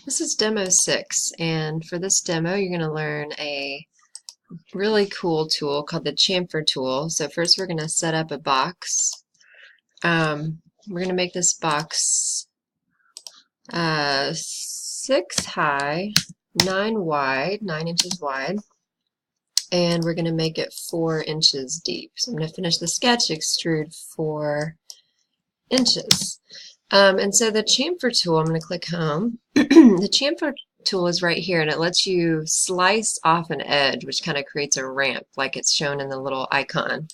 This is demo 6, and for this demo you're going to learn a really cool tool called the chamfer tool. So first we're going to set up a box. We're going to make this box 6 high, 9 wide, 9 inches wide, and we're going to make it 4 inches deep. So I'm going to finish the sketch, extrude 4 inches. And so the chamfer tool, I'm going to click home. The chamfer tool is right here, and it lets you slice off an edge, which kind of creates a ramp like it's shown in the little icon.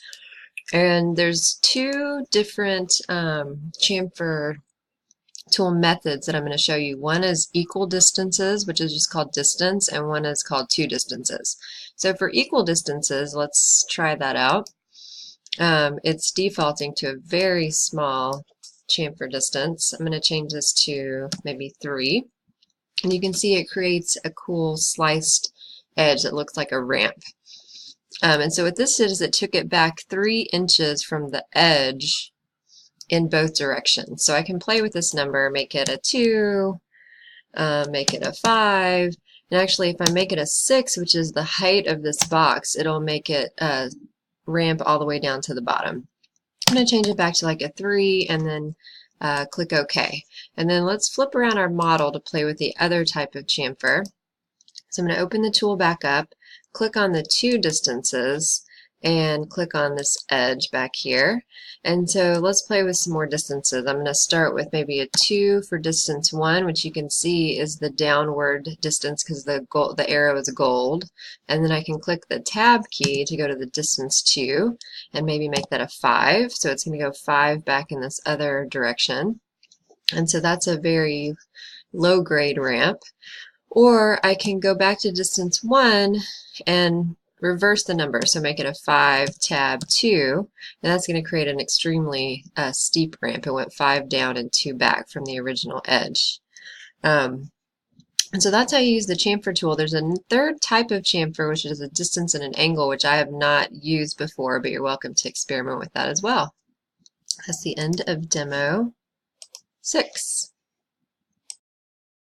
And there's 2 different chamfer tool methods that I'm going to show you. One is equal distances, which is just called distance, and one is called 2 distances. So for equal distances, let's try that out. It's defaulting to a very small chamfer distance. I'm going to change this to maybe 3. And you can see it creates a cool sliced edge that looks like a ramp. And so what this did is it took it back 3 inches from the edge in both directions. So I can play with this number, make it a 2, make it a 5, and actually if I make it a 6, which is the height of this box, it'll make it ramp all the way down to the bottom. I'm going to change it back to like a 3 and then click OK. And then let's flip around our model to play with the other type of chamfer. So I'm going to open the tool back up, click on the 2 distances, and click on this edge back here. And so let's play with some more distances. I'm going to start with maybe a 2 for distance 1, which you can see is the downward distance because the arrow is gold. And then I can click the tab key to go to the distance 2 and maybe make that a 5. So it's going to go 5 back in this other direction. And so that's a very low grade ramp. Or I can go back to distance 1 and reverse the number, so make it a 5 tab 2, and that's going to create an extremely steep ramp. It went 5 down and 2 back from the original edge. And so that's how you use the chamfer tool. There's a third type of chamfer, which is a distance and an angle, which I have not used before, but you're welcome to experiment with that as well. That's the end of demo 6.